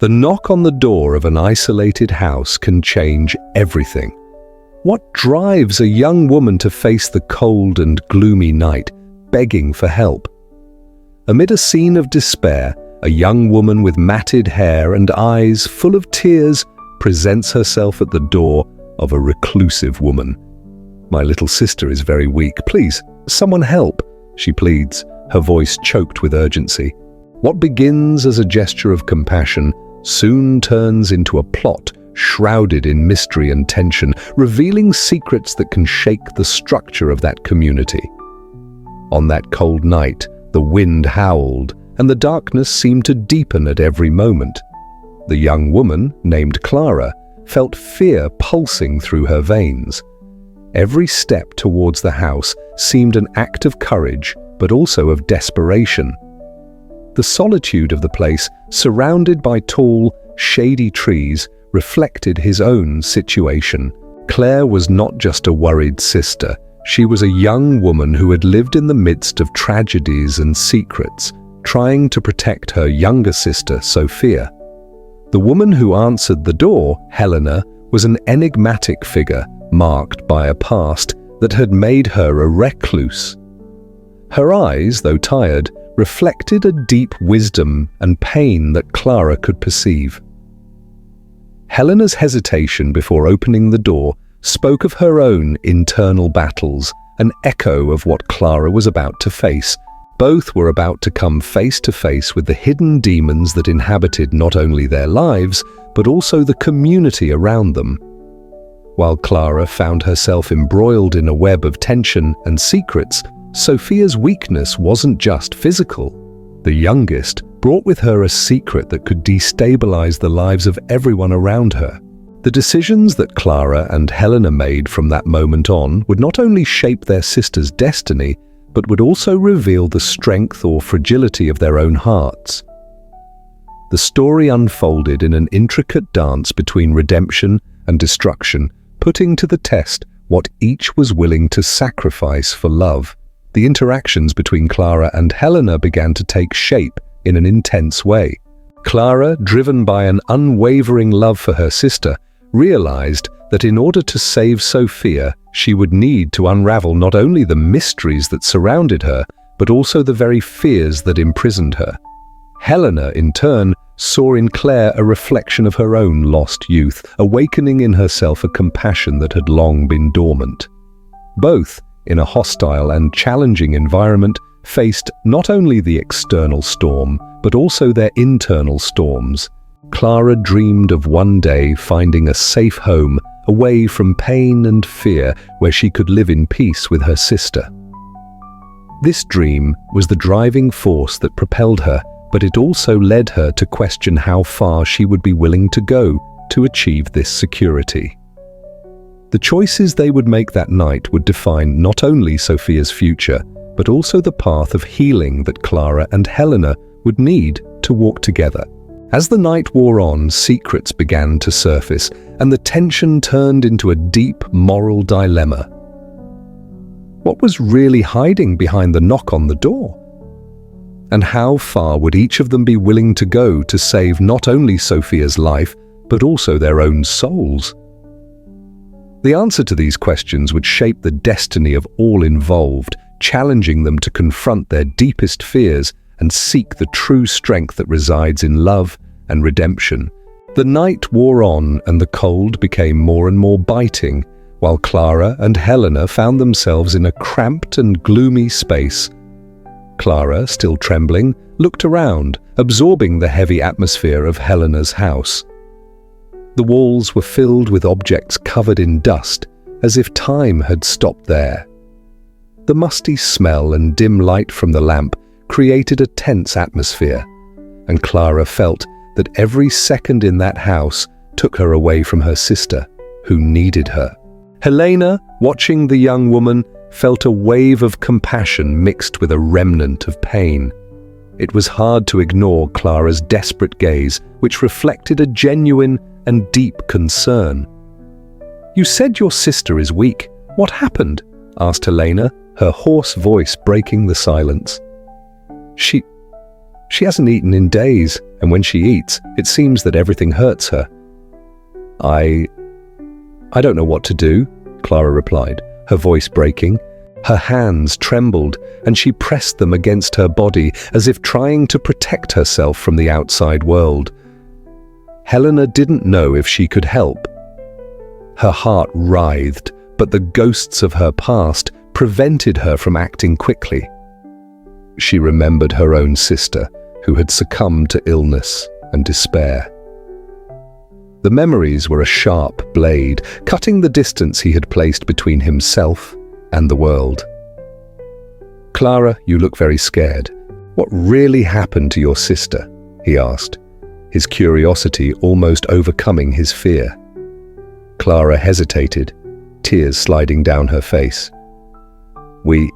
The knock on the door of an isolated house can change everything. What drives a young woman to face the cold and gloomy night, begging for help? Amid a scene of despair, a young woman with matted hair and eyes full of tears presents herself at the door of a reclusive woman. "My little sister is very weak. Please, someone help," she pleads, her voice choked with urgency. What begins as a gesture of compassion soon turns into a plot shrouded in mystery and tension, revealing secrets that can shake the structure of that community. On that cold night, the wind howled, and the darkness seemed to deepen at every moment. The young woman, named Clara, felt fear pulsing through her veins. Every step towards the house seemed an act of courage, but also of desperation. The solitude of the place, surrounded by tall, shady trees, reflected his own situation. Claire was not just a worried sister. She was a young woman who had lived in the midst of tragedies and secrets, trying to protect her younger sister, Sophia. The woman who answered the door, Helena, was an enigmatic figure marked by a past that had made her a recluse. Her eyes, though tired, reflected a deep wisdom and pain that Clara could perceive. Helena's hesitation before opening the door spoke of her own internal battles, an echo of what Clara was about to face. Both were about to come face to face with the hidden demons that inhabited not only their lives, but also the community around them. While Clara found herself embroiled in a web of tension and secrets, Sophia's weakness wasn't just physical. The youngest brought with her a secret that could destabilize the lives of everyone around her. The decisions that Clara and Helena made from that moment on would not only shape their sister's destiny, but would also reveal the strength or fragility of their own hearts. The story unfolded in an intricate dance between redemption and destruction, putting to the test what each was willing to sacrifice for love. The interactions between Clara and Helena began to take shape in an intense way. Clara, driven by an unwavering love for her sister, realized that in order to save Sophia, she would need to unravel not only the mysteries that surrounded her, but also the very fears that imprisoned her. Helena, in turn, saw in Claire a reflection of her own lost youth, awakening in herself a compassion that had long been dormant. Both, in a hostile and challenging environment, faced not only the external storm, but also their internal storms. Clara dreamed of one day finding a safe home away from pain and fear where she could live in peace with her sister. This dream was the driving force that propelled her, but it also led her to question how far she would be willing to go to achieve this security. The choices they would make that night would define not only Sophia's future, but also the path of healing that Clara and Helena would need to walk together. As the night wore on, secrets began to surface, and the tension turned into a deep moral dilemma. What was really hiding behind the knock on the door? And how far would each of them be willing to go to save not only Sophia's life, but also their own souls? The answer to these questions would shape the destiny of all involved, challenging them to confront their deepest fears and seek the true strength that resides in love and redemption. The night wore on and the cold became more and more biting, while Clara and Helena found themselves in a cramped and gloomy space. Clara, still trembling, looked around, absorbing the heavy atmosphere of Helena's house. The walls were filled with objects covered in dust, as if time had stopped there. The musty smell and dim light from the lamp created a tense atmosphere, and Clara felt that every second in that house took her away from her sister, who needed her. Helena, watching the young woman, felt a wave of compassion mixed with a remnant of pain. It was hard to ignore Clara's desperate gaze, which reflected a genuine and deep concern. "You said your sister is weak. What happened?" asked Helena, her hoarse voice breaking the silence. She hasn't eaten in days, and when she eats, it seems that everything hurts her. I don't know what to do, Clara replied, her voice breaking. Her hands trembled, and she pressed them against her body as if trying to protect herself from the outside world. Helena didn't know if she could help. Her heart writhed, but the ghosts of her past prevented her from acting quickly. She remembered her own sister, who had succumbed to illness and despair. The memories were a sharp blade, cutting the distance he had placed between himself and the world. "Clara, you look very scared. What really happened to your sister?" he asked, his curiosity almost overcoming his fear. Clara hesitated, tears sliding down her face. We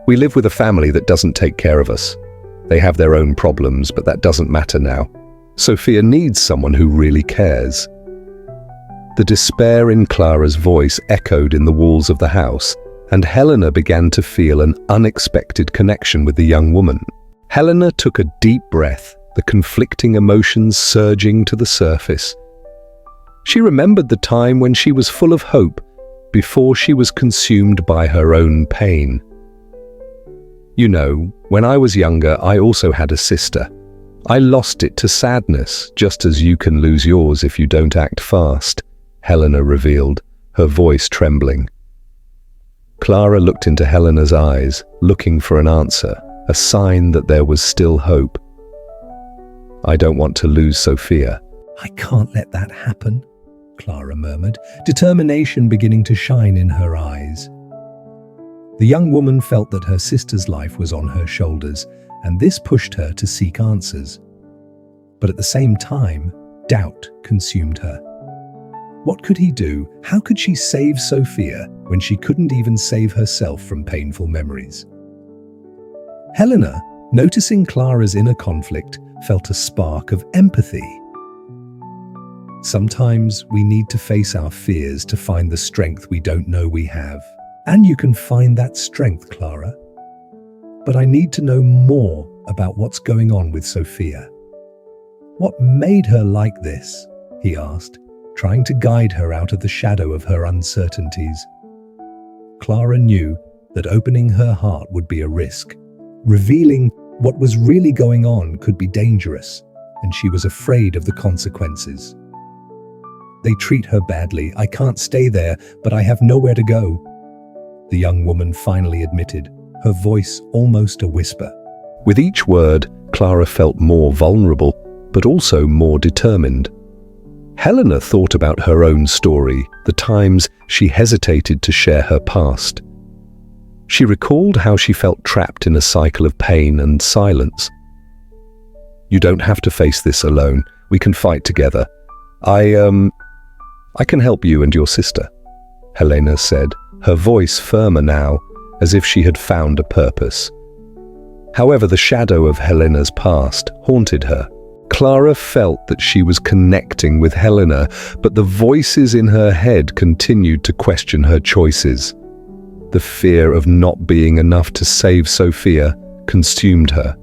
live with a family that doesn't take care of us. They have their own problems, but that doesn't matter now. Sophia needs someone who really cares." The despair in Clara's voice echoed in the walls of the house, and Helena began to feel an unexpected connection with the young woman. Helena took a deep breath, the conflicting emotions surging to the surface. She remembered the time when she was full of hope, before she was consumed by her own pain. "You know, when I was younger, I also had a sister. I lost it to sadness, just as you can lose yours if you don't act fast," Helena revealed, her voice trembling. Clara looked into Helena's eyes, looking for an answer, a sign that there was still hope. "I don't want to lose Sophia." "I can't let that happen," Clara murmured, determination beginning to shine in her eyes. The young woman felt that her sister's life was on her shoulders, and this pushed her to seek answers. But at the same time, doubt consumed her. What could he do? How could she save Sophia when she couldn't even save herself from painful memories? Helena, noticing Clara's inner conflict, felt a spark of empathy. Sometimes we need to face our fears to find the strength we don't know we have. And you can find that strength, Clara. But I need to know more about what's going on with Sophia. What made her like this? He asked, trying to guide her out of the shadow of her uncertainties. Clara knew that opening her heart would be a risk. Revealing what was really going on could be dangerous, and she was afraid of the consequences. "They treat her badly. I can't stay there, but I have nowhere to go," the young woman finally admitted, her voice almost a whisper. With each word, Clara felt more vulnerable, but also more determined. Helena thought about her own story, the times she hesitated to share her past. She recalled how she felt trapped in a cycle of pain and silence. "You don't have to face this alone. We can fight together. I can help you and your sister," Helena said, her voice firmer now, as if she had found a purpose. However, the shadow of Helena's past haunted her. Clara felt that she was connecting with Helena, but the voices in her head continued to question her choices. The fear of not being enough to save Sophia consumed her.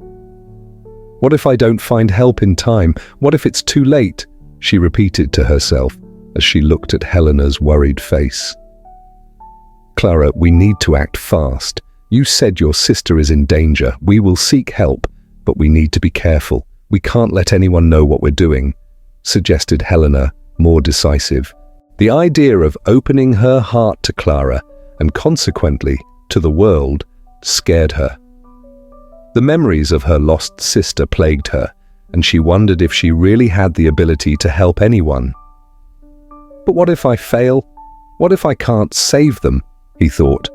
"What if I don't find help in time? What if it's too late?" she repeated to herself as she looked at Helena's worried face. "Clara, we need to act fast. You said your sister is in danger. We will seek help, but we need to be careful. We can't let anyone know what we're doing," suggested Helena, more decisive. The idea of opening her heart to Clara, and consequently to the world, scared her. The memories of her lost sister plagued her, and she wondered if she really had the ability to help anyone. "But what if I fail? What if I can't save them?" he thought.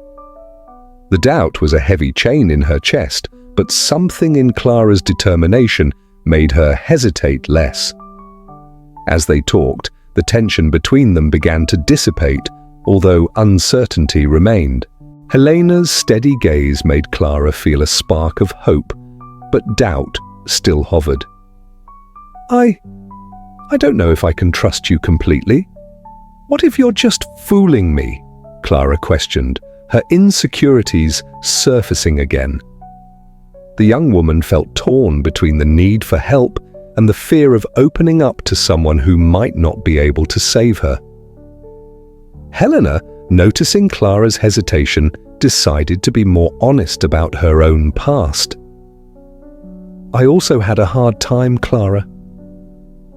The doubt was a heavy chain in her chest, but something in Clara's determination made her hesitate less. As they talked, the tension between them began to dissipate, although uncertainty remained. Helena's steady gaze made Clara feel a spark of hope, but doubt still hovered. I don't know if I can trust you completely. What if you're just fooling me?" Clara questioned, her insecurities surfacing again. The young woman felt torn between the need for help and the fear of opening up to someone who might not be able to save her. Helena, noticing Clara's hesitation, decided to be more honest about her own past. "I also had a hard time, Clara.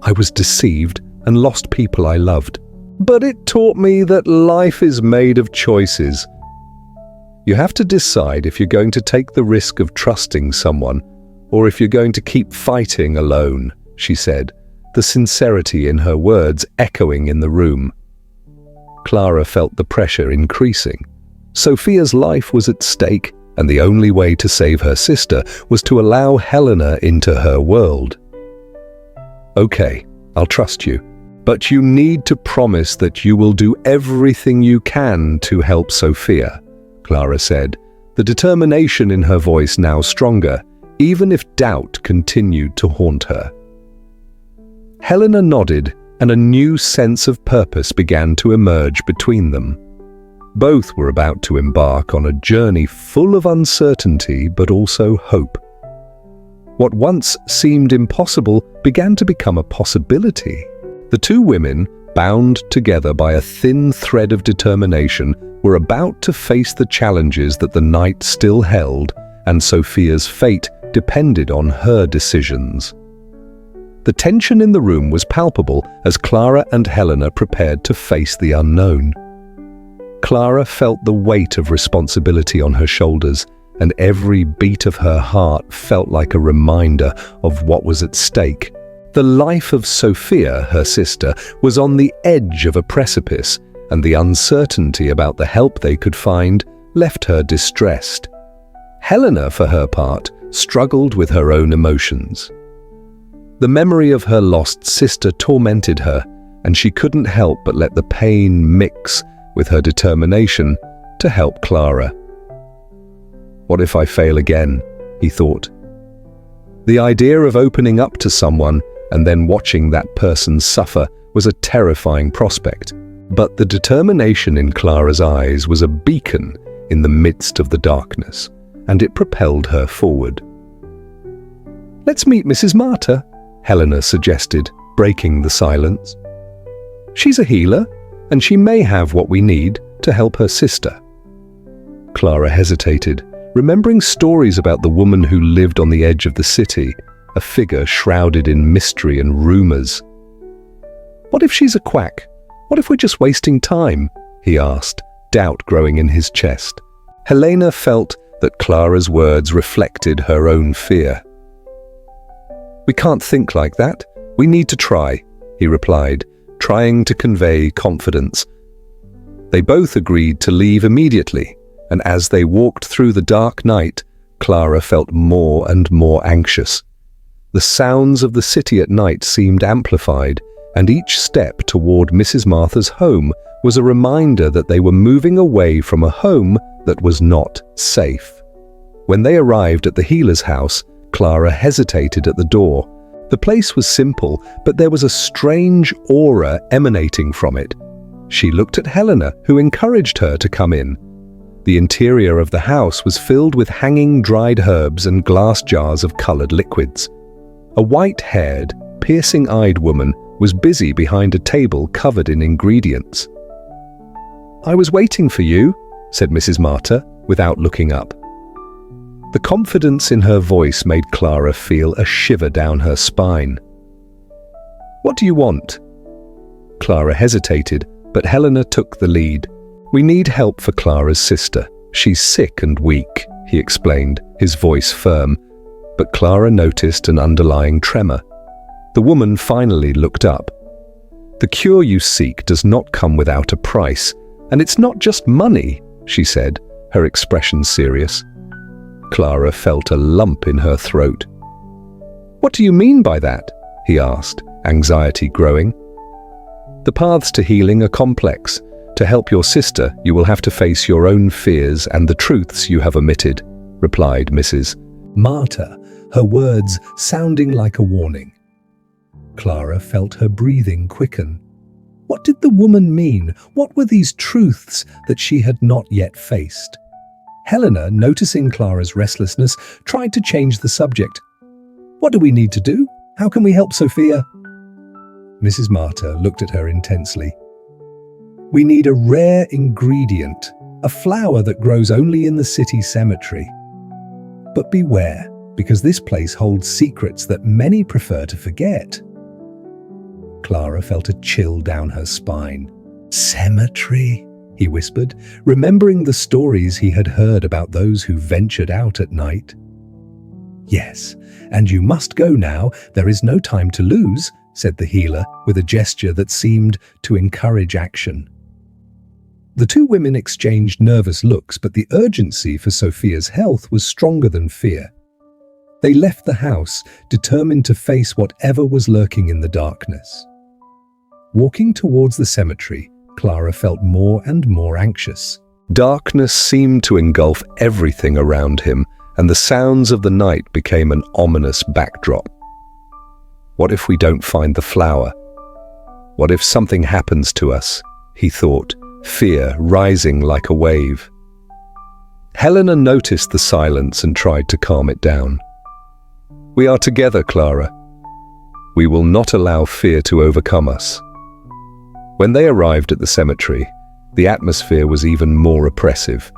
I was deceived and lost people I loved. But it taught me that life is made of choices. You have to decide if you're going to take the risk of trusting someone or if you're going to keep fighting alone," she said, the sincerity in her words echoing in the room. Clara felt the pressure increasing. Sophia's life was at stake, and the only way to save her sister was to allow Helena into her world. "Okay, I'll trust you, but you need to promise that you will do everything you can to help Sophia," Clara said, the determination in her voice now stronger, even if doubt continued to haunt her. Helena nodded, and a new sense of purpose began to emerge between them. Both were about to embark on a journey full of uncertainty but also hope. What once seemed impossible began to become a possibility. The two women, bound together by a thin thread of determination, were about to face the challenges that the night still held, and Sophia's fate depended on her decisions. The tension in the room was palpable as Clara and Helena prepared to face the unknown. Clara felt the weight of responsibility on her shoulders, and every beat of her heart felt like a reminder of what was at stake. The life of Sophia, her sister, was on the edge of a precipice, and the uncertainty about the help they could find left her distressed. Helena, for her part, struggled with her own emotions. The memory of her lost sister tormented her, and she couldn't help but let the pain mix with her determination to help Clara. "What if I fail again?" he thought. The idea of opening up to someone and then watching that person suffer was a terrifying prospect, but the determination in Clara's eyes was a beacon in the midst of the darkness, and it propelled her forward. "Let's meet Mrs. Marta," Helena suggested, breaking the silence. "She's a healer, and she may have what we need to help her sister." Clara hesitated, remembering stories about the woman who lived on the edge of the city, a figure shrouded in mystery and rumors. "What if she's a quack? What if we're just wasting time?" he asked, doubt growing in his chest. Helena felt that Clara's words reflected her own fear. "We can't think like that. We need to try," he replied, trying to convey confidence. They both agreed to leave immediately, and as they walked through the dark night, Clara felt more and more anxious. The sounds of the city at night seemed amplified, and each step toward Mrs. Martha's home was a reminder that they were moving away from a home that was not safe. When they arrived at the healer's house, Clara hesitated at the door. The place was simple, but there was a strange aura emanating from it. She looked at Helena, who encouraged her to come in. The interior of the house was filled with hanging dried herbs and glass jars of colored liquids. A white-haired, piercing-eyed woman was busy behind a table covered in ingredients. "I was waiting for you," said Mrs. Marta, without looking up. The confidence in her voice made Clara feel a shiver down her spine. "What do you want?" Clara hesitated, but Helena took the lead. "We need help for Clara's sister. She's sick and weak," he explained, his voice firm, but Clara noticed an underlying tremor. The woman finally looked up. "The cure you seek does not come without a price, and it's not just money," she said, her expression serious. Clara felt a lump in her throat. "What do you mean by that?" he asked, anxiety growing. "The paths to healing are complex. To help your sister, you will have to face your own fears and the truths you have omitted," replied Mrs. Marta, her words sounding like a warning. Clara felt her breathing quicken. What did the woman mean? What were these truths that she had not yet faced? Helena, noticing Clara's restlessness, tried to change the subject. "What do we need to do?" How can we help, Sophia? Mrs. Marta looked at her intensely. We need a rare ingredient, a flower that grows only in the city cemetery. But beware, because this place holds secrets that many prefer to forget. Clara felt a chill down her spine. Cemetery, he whispered, remembering the stories he had heard about those who ventured out at night. Yes, and you must go now. There is no time to lose, said the healer with a gesture that seemed to encourage action. The two women exchanged nervous looks, but the urgency for Sophia's health was stronger than fear. They left the house, determined to face whatever was lurking in the darkness. Walking towards the cemetery, Clara felt more and more anxious. Darkness seemed to engulf everything around him, and the sounds of the night became an ominous backdrop. What if we don't find the flower? What if something happens to us? He thought, fear rising like a wave. Helena noticed the silence and tried to calm it down. We are together, Clara. We will not allow fear to overcome us. When they arrived at the cemetery, the atmosphere was even more oppressive.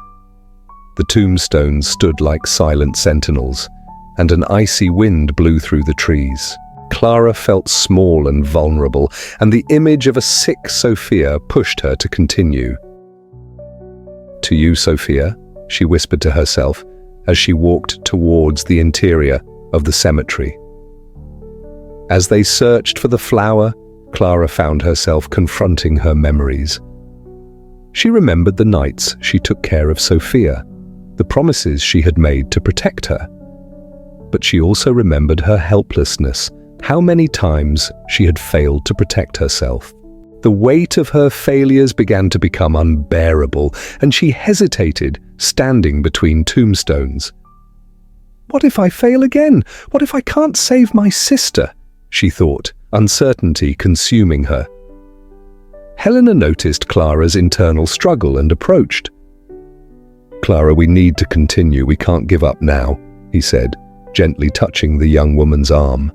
The tombstones stood like silent sentinels, and an icy wind blew through the trees. Clara felt small and vulnerable, and the image of a sick Sophia pushed her to continue. To you, Sophia, she whispered to herself as she walked towards the interior of the cemetery. As they searched for the flower, Clara found herself confronting her memories. She remembered the nights she took care of Sophia, the promises she had made to protect her. But she also remembered her helplessness, how many times she had failed to protect herself. The weight of her failures began to become unbearable, and she hesitated, standing between tombstones. What if I fail again? What if I can't save my sister? She thought, uncertainty consuming her. Helena noticed Clara's internal struggle and approached. Clara, we need to continue. We can't give up now, he said, gently touching the young woman's arm.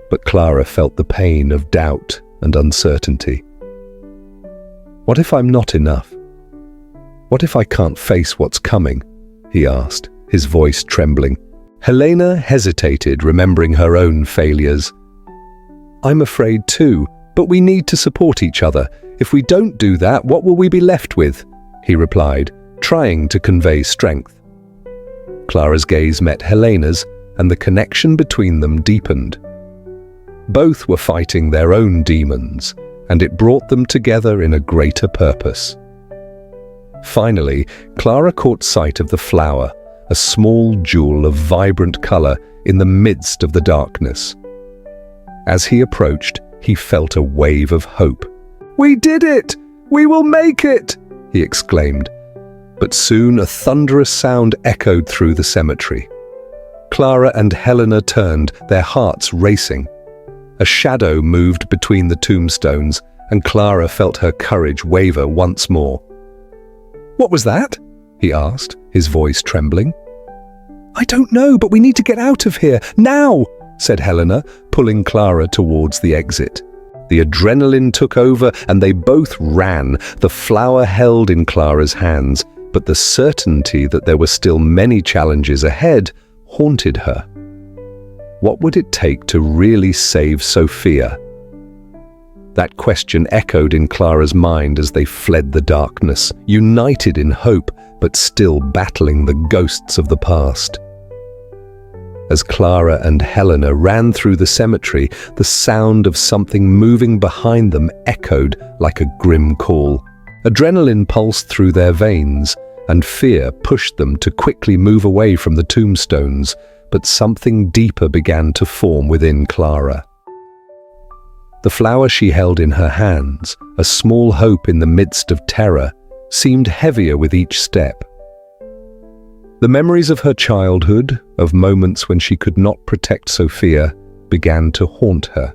But Clara felt the pain of doubt and uncertainty. What if I'm not enough? What if I can't face what's coming? He asked, his voice trembling. Helena hesitated, remembering her own failures. I'm afraid too, but we need to support each other. If we don't do that, what will we be left with? He replied, trying to convey strength. Clara's gaze met Helena's, and the connection between them deepened. Both were fighting their own demons, and it brought them together in a greater purpose. Finally, Clara caught sight of the flower, a small jewel of vibrant color in the midst of the darkness. As he approached, he felt a wave of hope. We did it! We will make it! He exclaimed. But soon a thunderous sound echoed through the cemetery. Clara and Helena turned, their hearts racing. A shadow moved between the tombstones, and Clara felt her courage waver once more. What was that? He asked, his voice trembling. I don't know, but we need to get out of here, now, said Helena, pulling Clara towards the exit. The adrenaline took over, and they both ran, the flower held in Clara's hands, but the certainty that there were still many challenges ahead haunted her. What would it take to really save Sophia? That question echoed in Clara's mind as they fled the darkness, united in hope, but still battling the ghosts of the past. As Clara and Helena ran through the cemetery, the sound of something moving behind them echoed like a grim call. Adrenaline pulsed through their veins, and fear pushed them to quickly move away from the tombstones, but something deeper began to form within Clara. The flower she held in her hands, a small hope in the midst of terror, seemed heavier with each step. The memories of her childhood, of moments when she could not protect Sophia, began to haunt her.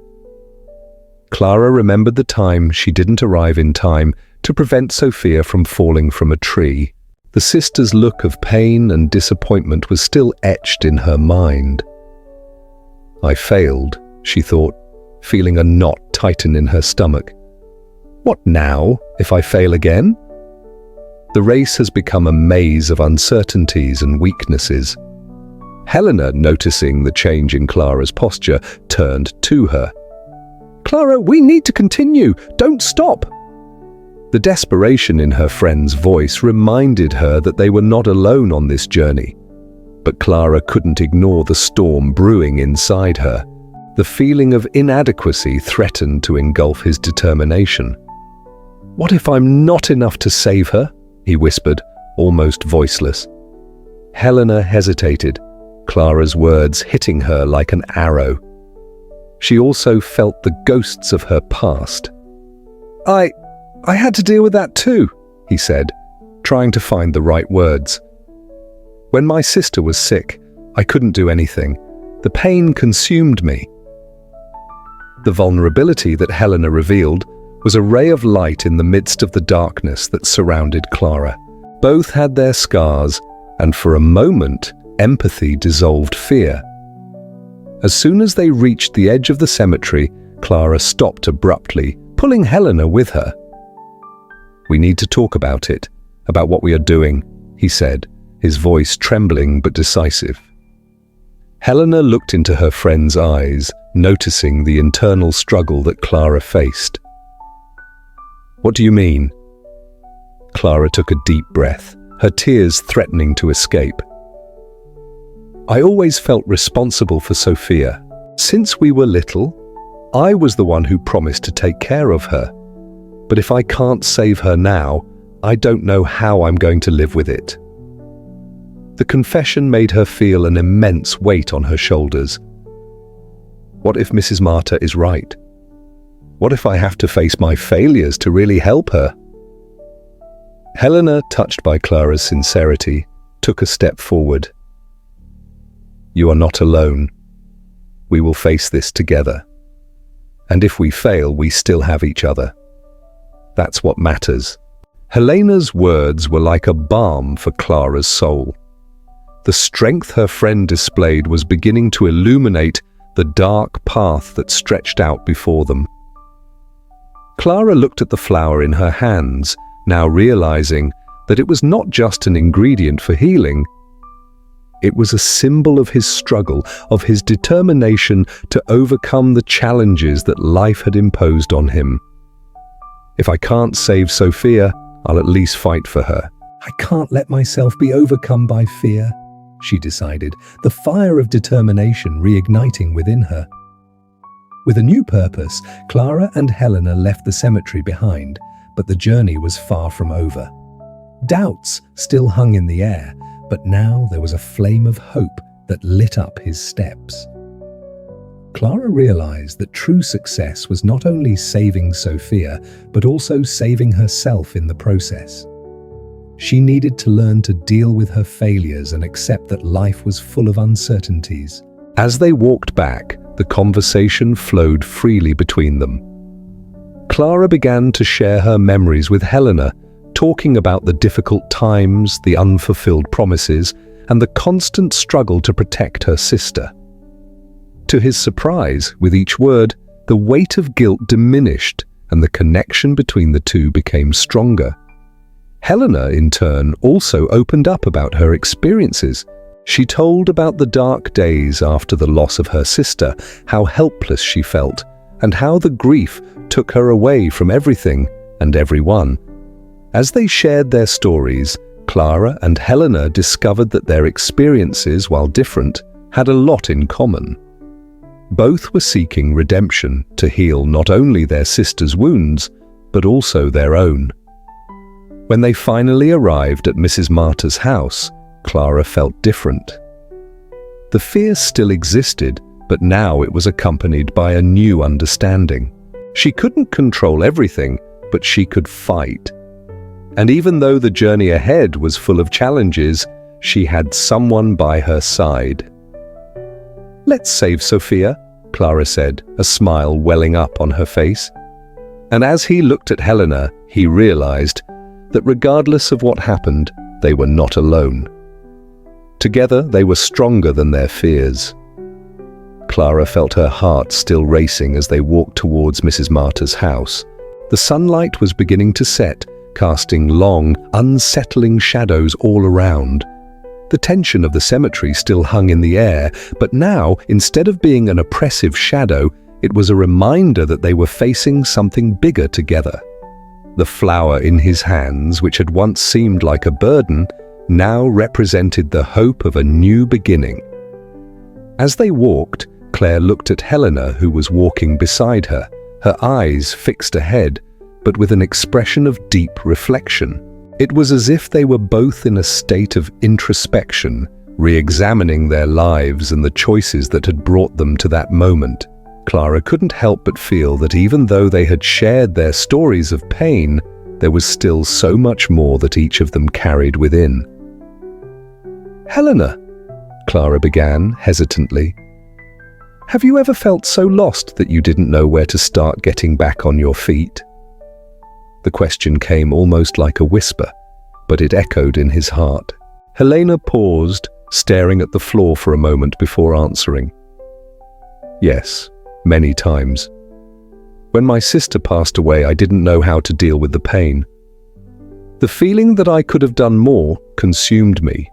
Clara remembered the time she didn't arrive in time to prevent Sophia from falling from a tree. The sister's look of pain and disappointment was still etched in her mind. I failed, she thought, feeling a knot tighten in her stomach. What now, if I fail again? The race has become a maze of uncertainties and weaknesses. Helena, noticing the change in Clara's posture, turned to her. "Clara, we need to continue! Don't stop!" The desperation in her friend's voice reminded her that they were not alone on this journey. But Clara couldn't ignore the storm brewing inside her. The feeling of inadequacy threatened to engulf his determination. "What if I'm not enough to save her?" he whispered, almost voiceless. Helena hesitated, Clara's words hitting her like an arrow. She also felt the ghosts of her past. I had to deal with that too," he said, trying to find the right words. "When my sister was sick, I couldn't do anything. The pain consumed me." The vulnerability that Helena revealed was a ray of light in the midst of the darkness that surrounded Clara. Both had their scars, and for a moment, empathy dissolved fear. As soon as they reached the edge of the cemetery, Clara stopped abruptly, pulling Helena with her. "We need to talk about it, about what we are doing," he said, his voice trembling but decisive. Helena looked into her friend's eyes, noticing the internal struggle that Clara faced. "What do you mean?" Clara took a deep breath, her tears threatening to escape. "I always felt responsible for Sophia. Since we were little, I was the one who promised to take care of her. But if I can't save her now, I don't know how I'm going to live with it." The confession made her feel an immense weight on her shoulders. What if Mrs. Marta is right? What if I have to face my failures to really help her? Helena, touched by Clara's sincerity, took a step forward. "You are not alone. We will face this together. And if we fail, we still have each other. That's what matters." Helena's words were like a balm for Clara's soul. The strength her friend displayed was beginning to illuminate the dark path that stretched out before them. Clara looked at the flower in her hands, now realizing that it was not just an ingredient for healing. It was a symbol of his struggle, of his determination to overcome the challenges that life had imposed on him. "If I can't save Sophia, I'll at least fight for her." "I can't let myself be overcome by fear," she decided, the fire of determination reigniting within her. With a new purpose, Clara and Helena left the cemetery behind, but the journey was far from over. Doubts still hung in the air, but now there was a flame of hope that lit up his steps. Clara realized that true success was not only saving Sophia, but also saving herself in the process. She needed to learn to deal with her failures and accept that life was full of uncertainties. As they walked back, the conversation flowed freely between them. Clara began to share her memories with Helena, talking about the difficult times, the unfulfilled promises, and the constant struggle to protect her sister. To his surprise, with each word, the weight of guilt diminished and the connection between the two became stronger. Helena, in turn, also opened up about her experiences. She told about the dark days after the loss of her sister, how helpless she felt, and how the grief took her away from everything and everyone. As they shared their stories, Clara and Helena discovered that their experiences, while different, had a lot in common. Both were seeking redemption to heal not only their sister's wounds, but also their own. When they finally arrived at Mrs. Marta's house, Clara felt different. The fear still existed, but now it was accompanied by a new understanding. She couldn't control everything, but she could fight. And even though the journey ahead was full of challenges, she had someone by her side. "Let's save Sophia," Clara said, a smile welling up on her face. And as he looked at Helena, he realized that regardless of what happened, they were not alone. Together, they were stronger than their fears. Clara felt her heart still racing as they walked towards Mrs. Marta's house. The sunlight was beginning to set, casting long, unsettling shadows all around. The tension of the cemetery still hung in the air, but now, instead of being an oppressive shadow, it was a reminder that they were facing something bigger together. The flower in his hands, which had once seemed like a burden, now represented the hope of a new beginning. As they walked, Claire looked at Helena, who was walking beside her, her eyes fixed ahead, but with an expression of deep reflection. It was as if they were both in a state of introspection, re-examining their lives and the choices that had brought them to that moment. Clara couldn't help but feel that even though they had shared their stories of pain, there was still so much more that each of them carried within. "Helena," Clara began hesitantly, "have you ever felt so lost that you didn't know where to start getting back on your feet?" The question came almost like a whisper, but it echoed in his heart. Helena paused, staring at the floor for a moment before answering. "Yes, many times. When my sister passed away, I didn't know how to deal with the pain. The feeling that I could have done more consumed me.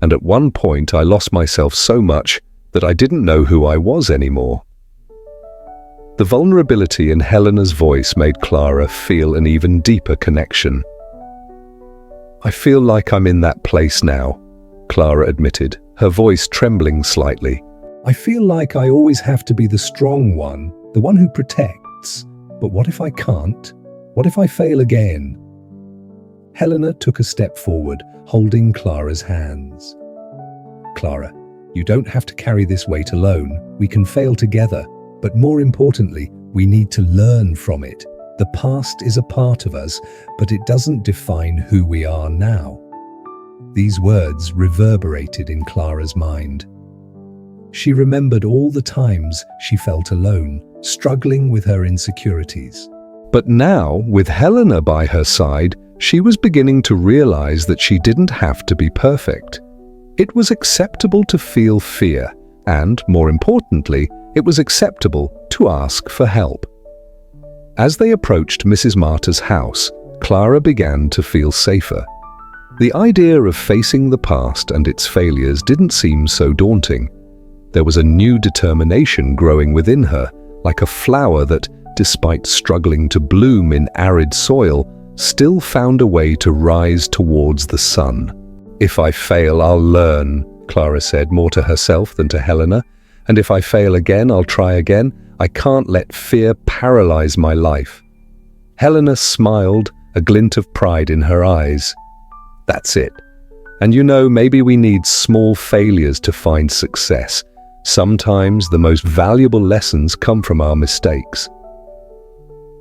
And at one point I lost myself so much that I didn't know who I was anymore." The vulnerability in Helena's voice made Clara feel an even deeper connection. "I feel like I'm in that place now," Clara admitted, her voice trembling slightly. I feel like I always have to be the strong one, the one who protects. But what if I can't? What if I fail again? Helena took a step forward, holding Clara's hands. "Clara, you don't have to carry this weight alone. We can fail together. But more importantly, we need to learn from it. The past is a part of us, but it doesn't define who we are now." These words reverberated in Clara's mind. She remembered all the times she felt alone, struggling with her insecurities. But now, with Helena by her side, she was beginning to realize that she didn't have to be perfect. It was acceptable to feel fear, and, more importantly, it was acceptable to ask for help. As they approached Mrs. Marta's house, Clara began to feel safer. The idea of facing the past and its failures didn't seem so daunting. There was a new determination growing within her, like a flower that, despite struggling to bloom in arid soil, still found a way to rise towards the sun. "If I fail, I'll learn," Clara said, more to herself than to Helena. "And if I fail again, I'll try again. I can't let fear paralyze my life." Helena smiled, a glint of pride in her eyes. "That's it. And you know, maybe we need small failures to find success. Sometimes the most valuable lessons come from our mistakes."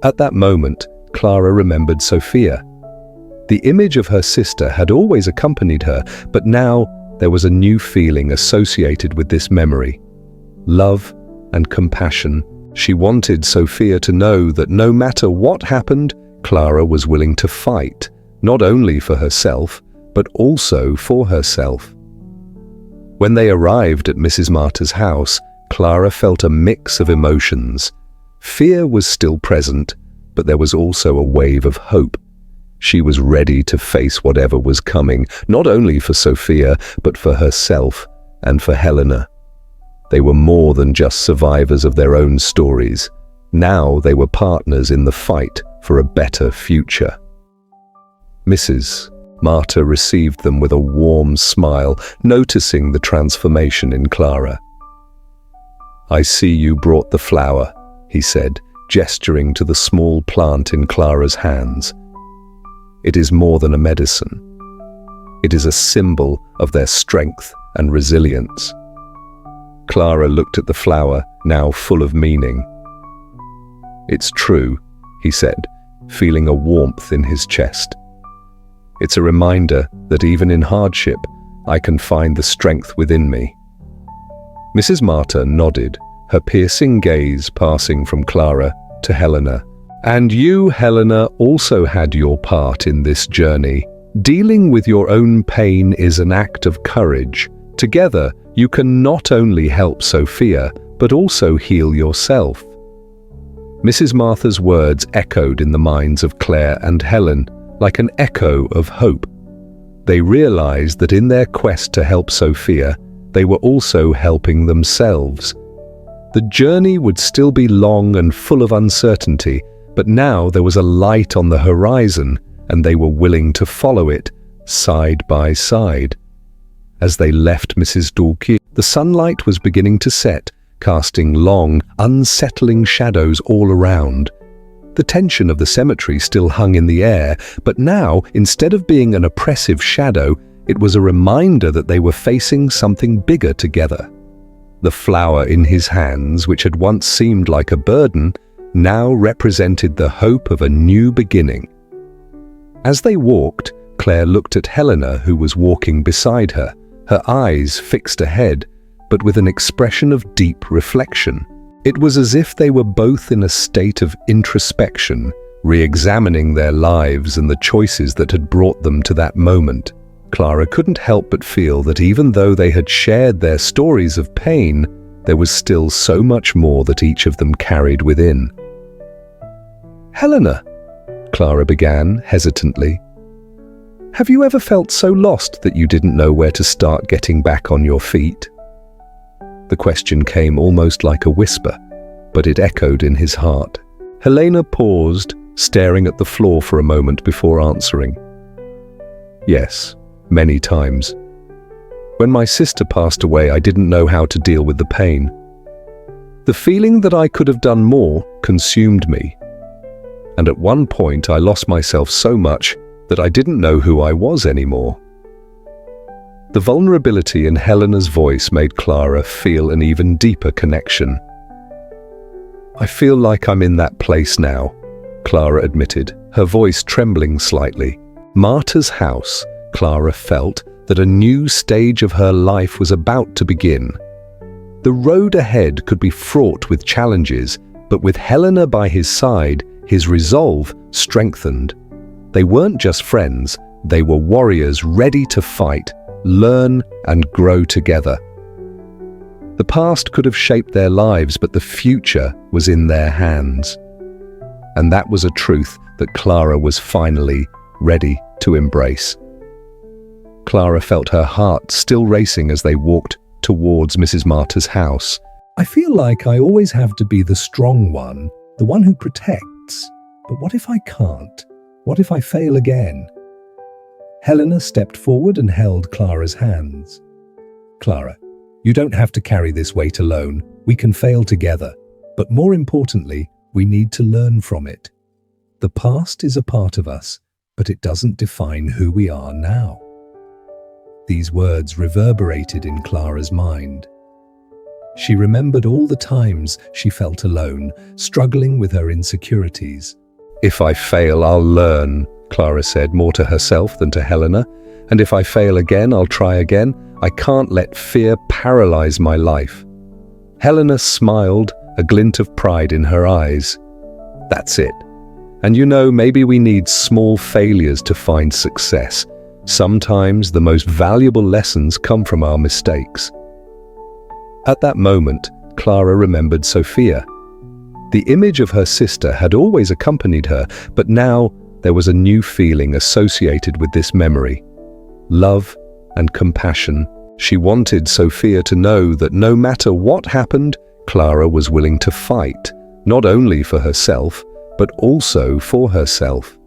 At that moment, Clara remembered Sophia. The image of her sister had always accompanied her, but now there was a new feeling associated with this memory. Love and compassion. She wanted Sophia to know that no matter what happened, Clara was willing to fight, not only for herself, but also for herself. When they arrived at Mrs. Marta's house, Clara felt a mix of emotions. Fear was still present, but there was also a wave of hope. She was ready to face whatever was coming, not only for Sophia, but for herself and for Helena. They were more than just survivors of their own stories. Now they were partners in the fight for a better future. Mrs. Marta received them with a warm smile, noticing the transformation in Clara. "I see you brought the flower," he said, gesturing to the small plant in Clara's hands. "It is more than a medicine. It is a symbol of their strength and resilience." Clara looked at the flower, now full of meaning. "It's true," he said, feeling a warmth in his chest. "It's a reminder that even in hardship, I can find the strength within me." Mrs. Marta nodded, her piercing gaze passing from Clara to Helena. "And you, Helena, also had your part in this journey. Dealing with your own pain is an act of courage, Together, you can not only help Sophia, but also heal yourself. Mrs. Martha's words echoed in the minds of Claire and Helen, like an echo of hope. They realized that in their quest to help Sophia, they were also helping themselves. The journey would still be long and full of uncertainty, but now there was a light on the horizon, and they were willing to follow it, side by side. As they left Mrs. Dalkey, the sunlight was beginning to set, casting long, unsettling shadows all around. The tension of the cemetery still hung in the air, but now, instead of being an oppressive shadow, it was a reminder that they were facing something bigger together. The flower in his hands, which had once seemed like a burden, now represented the hope of a new beginning. As they walked, Claire looked at Helena, who was walking beside her, her eyes fixed ahead, but with an expression of deep reflection. It was as if they were both in a state of introspection, re-examining their lives and the choices that had brought them to that moment. Clara couldn't help but feel that even though they had shared their stories of pain, there was still so much more that each of them carried within. "Helena," Clara began hesitantly, "have you ever felt so lost that you didn't know where to start getting back on your feet?" The question came almost like a whisper, but it echoed in his heart. Helena paused, staring at the floor for a moment before answering. "Yes, many times. When my sister passed away, I didn't know how to deal with the pain. The feeling that I could have done more consumed me. And at one point I lost myself so much that I didn't know who I was anymore." The vulnerability in Helena's voice made Clara feel an even deeper connection. "I feel like I'm in that place now," Clara admitted, her voice trembling slightly. Marta's house, Clara felt that a new stage of her life was about to begin. The road ahead could be fraught with challenges, but with Helena by his side, his resolve strengthened. They weren't just friends, they were warriors ready to fight, learn and grow together. The past could have shaped their lives, but the future was in their hands. And that was a truth that Clara was finally ready to embrace. Clara felt her heart still racing as they walked towards Mrs. Marta's house. I feel like I always have to be the strong one, the one who protects. But what if I can't? What if I fail again? Helena stepped forward and held Clara's hands. "Clara, you don't have to carry this weight alone. We can fail together. But more importantly, we need to learn from it. The past is a part of us, but it doesn't define who we are now." These words reverberated in Clara's mind. She remembered all the times she felt alone, struggling with her insecurities. "If I fail, I'll learn," Clara said, more to herself than to Helena. "And if I fail again, I'll try again. I can't let fear paralyze my life." Helena smiled, a glint of pride in her eyes. "That's it. And you know, maybe we need small failures to find success. Sometimes the most valuable lessons come from our mistakes." At that moment, Clara remembered Sophia. The image of her sister had always accompanied her, but now there was a new feeling associated with this memory. Love and compassion. She wanted Sophia to know that no matter what happened, Clara was willing to fight, not only for herself, but also for herself.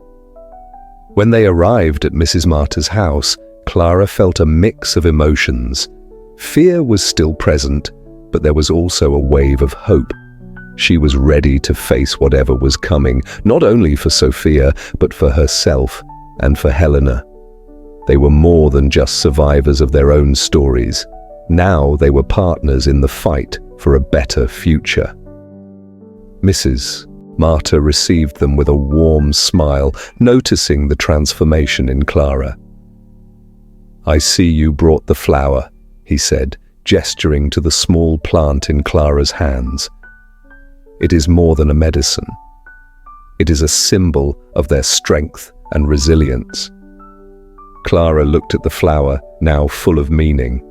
When they arrived at Mrs. Marta's house, Clara felt a mix of emotions. Fear was still present, but there was also a wave of hope. She was ready to face whatever was coming, not only for Sophia, but for herself and for Helena. They were more than just survivors of their own stories. Now they were partners in the fight for a better future. Mrs. Marta received them with a warm smile, noticing the transformation in Clara. "I see you brought the flower," he said, gesturing to the small plant in Clara's hands. "It is more than a medicine. It is a symbol of their strength and resilience." Clara looked at the flower, now full of meaning.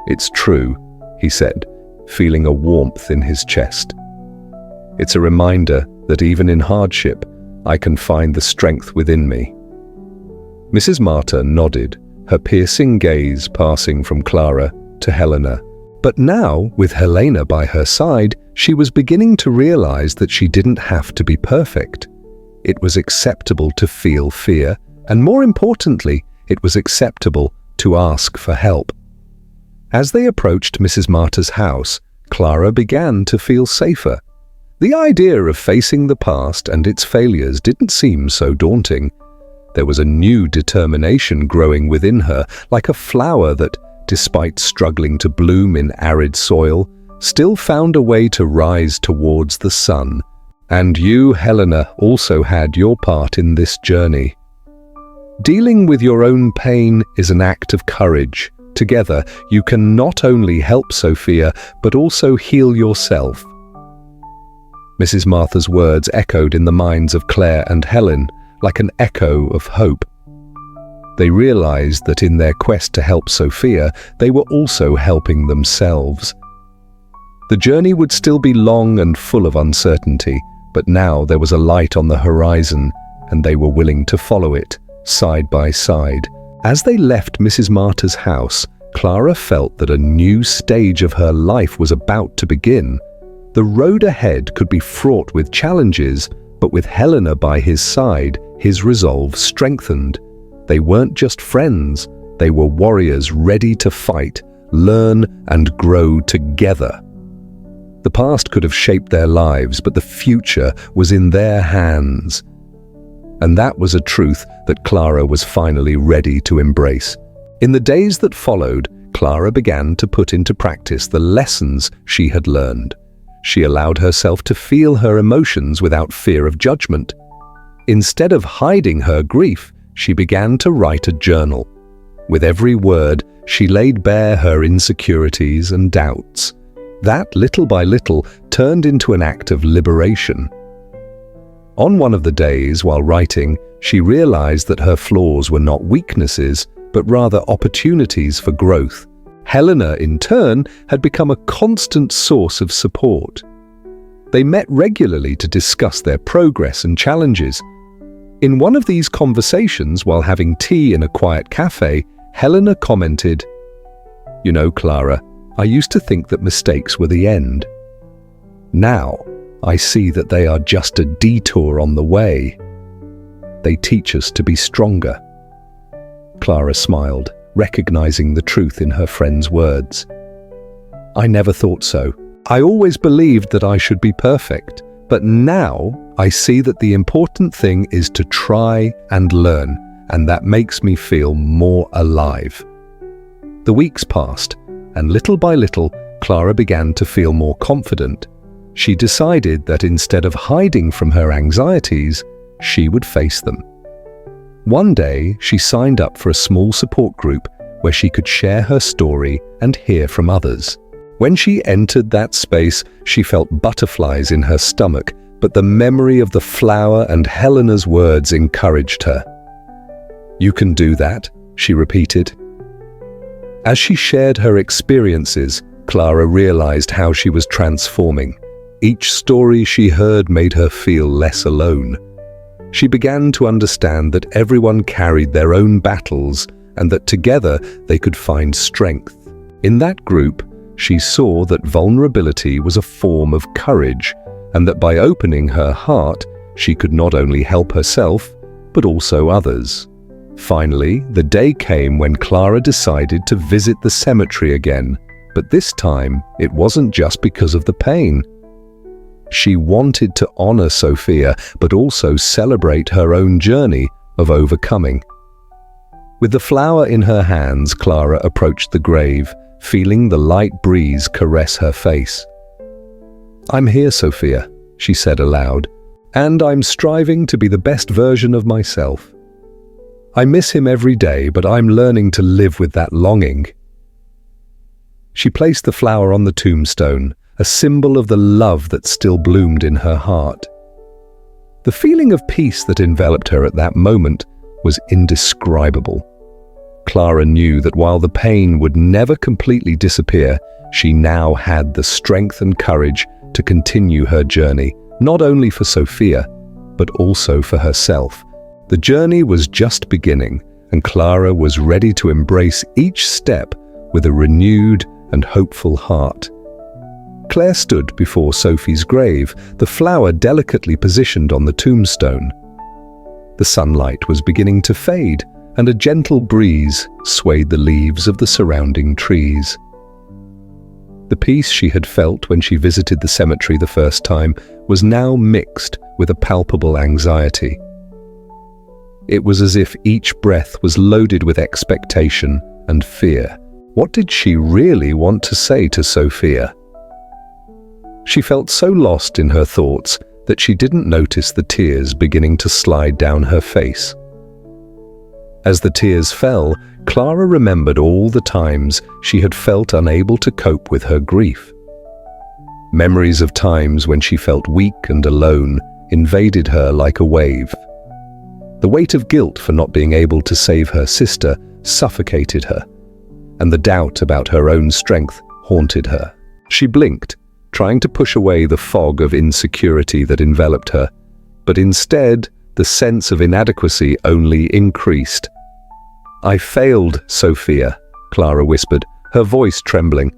"It's true," he said, feeling a warmth in his chest. "It's a reminder that even in hardship, I can find the strength within me." Mrs. Marta nodded, her piercing gaze passing from Clara to Helena. But now, with Helena by her side, she was beginning to realize that she didn't have to be perfect. It was acceptable to feel fear, and more importantly, it was acceptable to ask for help. As they approached Mrs. Marta's house, Clara began to feel safer. The idea of facing the past and its failures didn't seem so daunting. There was a new determination growing within her, like a flower that, despite struggling to bloom in arid soil, still found a way to rise towards the sun. And you, Helena, also had your part in this journey. Dealing with your own pain is an act of courage. Together, you can not only help Sophia, but also heal yourself. Mrs. Martha's words echoed in the minds of Claire and Helen, like an echo of hope. They realized that in their quest to help Sophia, they were also helping themselves. The journey would still be long and full of uncertainty, but now there was a light on the horizon, and they were willing to follow it, side by side. As they left Mrs. Marta's house, Clara felt that a new stage of her life was about to begin. The road ahead could be fraught with challenges, but with Helena by his side, his resolve strengthened. They weren't just friends, they were warriors ready to fight, learn, and grow together. The past could have shaped their lives, but the future was in their hands. And that was a truth that Clara was finally ready to embrace. In the days that followed, Clara began to put into practice the lessons she had learned. She allowed herself to feel her emotions without fear of judgment. Instead of hiding her grief, she began to write a journal. With every word, she laid bare her insecurities and doubts. That, little by little, turned into an act of liberation. On one of the days, while writing, she realized that her flaws were not weaknesses, but rather opportunities for growth. Helena, in turn, had become a constant source of support. They met regularly to discuss their progress and challenges. In one of these conversations, while having tea in a quiet cafe, Helena commented, "You know, Clara, I used to think that mistakes were the end. Now, I see that they are just a detour on the way. They teach us to be stronger." Clara smiled, recognizing the truth in her friend's words. "I never thought so. I always believed that I should be perfect, but now I see that the important thing is to try and learn, and that makes me feel more alive." The weeks passed, and little by little, Clara began to feel more confident. She decided that instead of hiding from her anxieties, she would face them. One day, she signed up for a small support group where she could share her story and hear from others. When she entered that space, she felt butterflies in her stomach, but the memory of the flower and Helena's words encouraged her. "You can do that," she repeated. As she shared her experiences, Clara realized how she was transforming. Each story she heard made her feel less alone. She began to understand that everyone carried their own battles and that together they could find strength. In that group, she saw that vulnerability was a form of courage, and that by opening her heart, she could not only help herself, but also others. Finally, the day came when Clara decided to visit the cemetery again, but this time it wasn't just because of the pain. She wanted to honor Sophia, but also celebrate her own journey of overcoming. With the flower in her hands, Clara approached the grave, feeling the light breeze caress her face. "I'm here, Sophia," she said aloud, "and I'm striving to be the best version of myself. I miss him every day, but I'm learning to live with that longing." She placed the flower on the tombstone, a symbol of the love that still bloomed in her heart. The feeling of peace that enveloped her at that moment was indescribable. Clara knew that while the pain would never completely disappear, she now had the strength and courage to continue her journey, not only for Sophia, but also for herself. The journey was just beginning, and Clara was ready to embrace each step with a renewed and hopeful heart. Claire stood before Sophie's grave, the flower delicately positioned on the tombstone. The sunlight was beginning to fade, and a gentle breeze swayed the leaves of the surrounding trees. The peace she had felt when she visited the cemetery the first time was now mixed with a palpable anxiety. It was as if each breath was loaded with expectation and fear. What did she really want to say to Sophia? She felt so lost in her thoughts that she didn't notice the tears beginning to slide down her face. As the tears fell, Clara remembered all the times she had felt unable to cope with her grief. Memories of times when she felt weak and alone invaded her like a wave. The weight of guilt for not being able to save her sister suffocated her, and the doubt about her own strength haunted her. She blinked, trying to push away the fog of insecurity that enveloped her, but instead, the sense of inadequacy only increased. "I failed, Sophia," Clara whispered, her voice trembling.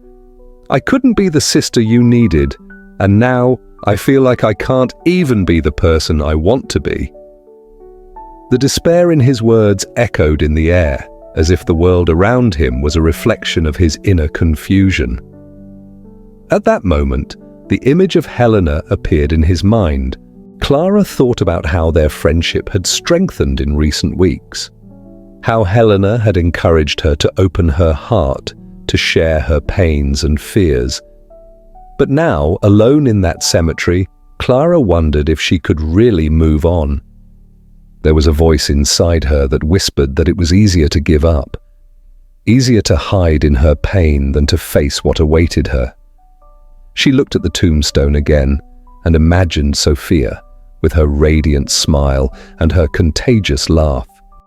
"I couldn't be the sister you needed, and now I feel like I can't even be the person I want to be." The despair in his words echoed in the air, as if the world around him was a reflection of his inner confusion. At that moment, the image of Helena appeared in his mind. Clara thought about how their friendship had strengthened in recent weeks, how Helena had encouraged her to open her heart, to share her pains and fears. But now, alone in that cemetery, Clara wondered if she could really move on. There was a voice inside her that whispered that it was easier to give up, easier to hide in her pain than to face what awaited her. She looked at the tombstone again and imagined Sophia, with her radiant smile and her contagious laugh.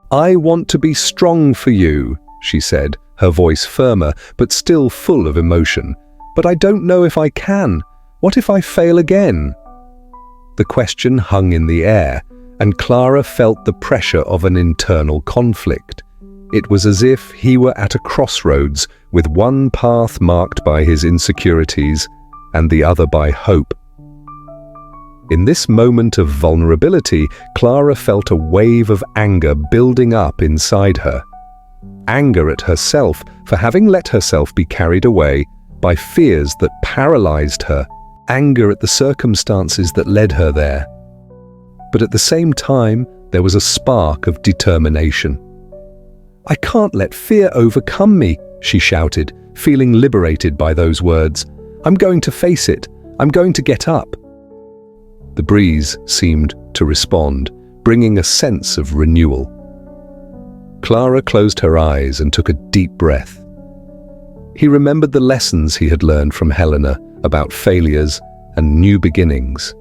"I want to be strong for you," she said, her voice firmer but still full of emotion. "But I don't know if I can. What if I fail again?" The question hung in the air, and Clara felt the pressure of an internal conflict. It was as if he were at a crossroads, with one path marked by his insecurities and the other by hope. In this moment of vulnerability, Clara felt a wave of anger building up inside her. Anger at herself for having let herself be carried away by fears that paralyzed her, anger at the circumstances that led her there. But at the same time, there was a spark of determination. "I can't let fear overcome me," she shouted, feeling liberated by those words. "I'm going to face it. I'm going to get up." The breeze seemed to respond, bringing a sense of renewal. Clara closed her eyes and took a deep breath. He remembered the lessons he had learned from Helena about failures and new beginnings.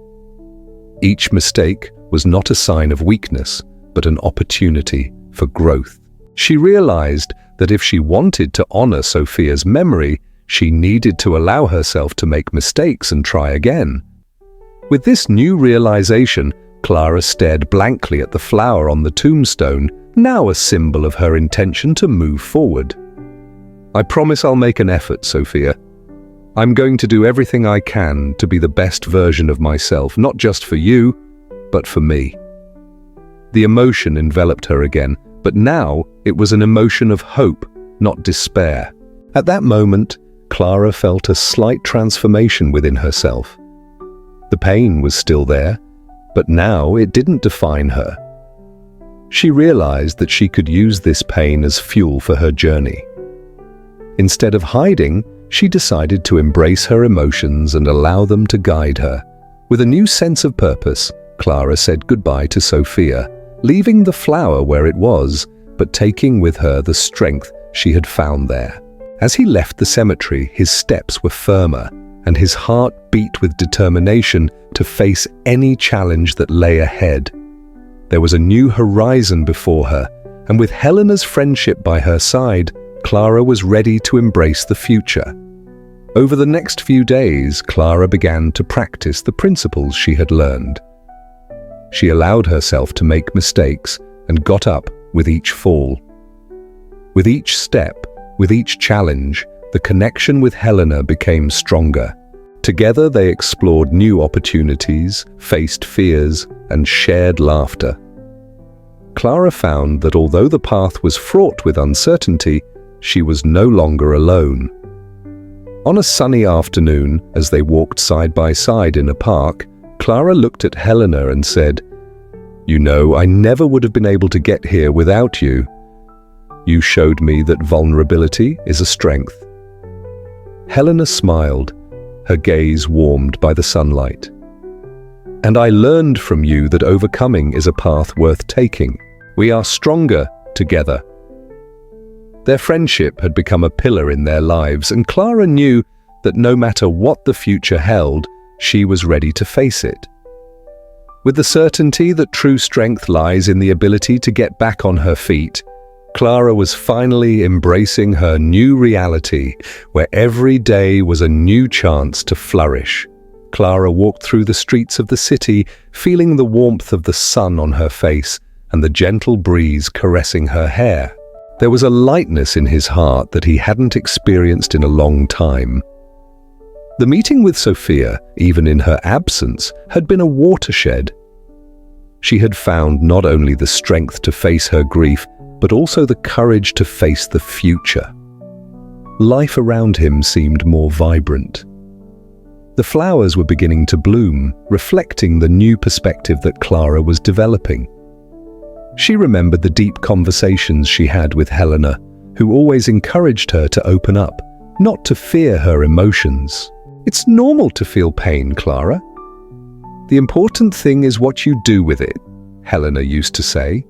Each mistake was not a sign of weakness, but an opportunity for growth. She realized that if she wanted to honor Sophia's memory, she needed to allow herself to make mistakes and try again. With this new realization, Clara stared blankly at the flower on the tombstone, now a symbol of her intention to move forward. "I promise I'll make an effort, Sophia. I'm going to do everything I can to be the best version of myself, not just for you, but for me." The emotion enveloped her again, but now it was an emotion of hope, not despair. At that moment, Clara felt a slight transformation within herself. The pain was still there, but now it didn't define her. She realized that she could use this pain as fuel for her journey. Instead of hiding, she decided to embrace her emotions and allow them to guide her. With a new sense of purpose, Clara said goodbye to Sophia, leaving the flower where it was, but taking with her the strength she had found there. As he left the cemetery, his steps were firmer, and his heart beat with determination to face any challenge that lay ahead. There was a new horizon before her, And with Helena's friendship by her side, Clara was ready to embrace the future. Over the next few days, Clara began to practice the principles she had learned. She allowed herself to make mistakes and got up with each fall. With each step, with each challenge, the connection with Helena became stronger. Together they explored new opportunities, faced fears, and shared laughter. Clara found that although the path was fraught with uncertainty, she was no longer alone. On a sunny afternoon, as they walked side by side in a park, Clara looked at Helena and said, "You know, I never would have been able to get here without you. You showed me that vulnerability is a strength." Helena smiled, her gaze warmed by the sunlight. "And I learned from you that overcoming is a path worth taking. We are stronger together." Their friendship had become a pillar in their lives, and Clara knew that no matter what the future held, she was ready to face it. With the certainty that true strength lies in the ability to get back on her feet, Clara was finally embracing her new reality, where every day was a new chance to flourish. Clara walked through the streets of the city, feeling the warmth of the sun on her face and the gentle breeze caressing her hair. There was a lightness in his heart that he hadn't experienced in a long time. The meeting with Sophia, even in her absence, had been a watershed. She had found not only the strength to face her grief, but also the courage to face the future. Life around him seemed more vibrant. The flowers were beginning to bloom, reflecting the new perspective that Clara was developing. She remembered the deep conversations she had with Helena, who always encouraged her to open up, not to fear her emotions. "It's normal to feel pain, Clara. The important thing is what you do with it," Helena used to say.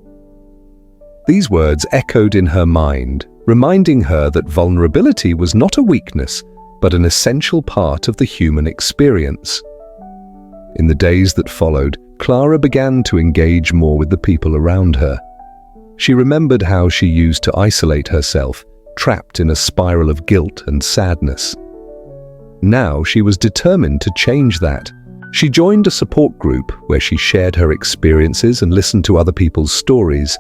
These words echoed in her mind, reminding her that vulnerability was not a weakness, but an essential part of the human experience. In the days that followed, Clara began to engage more with the people around her. She remembered how she used to isolate herself, trapped in a spiral of guilt and sadness. Now she was determined to change that. She joined a support group where she shared her experiences and listened to other people's stories.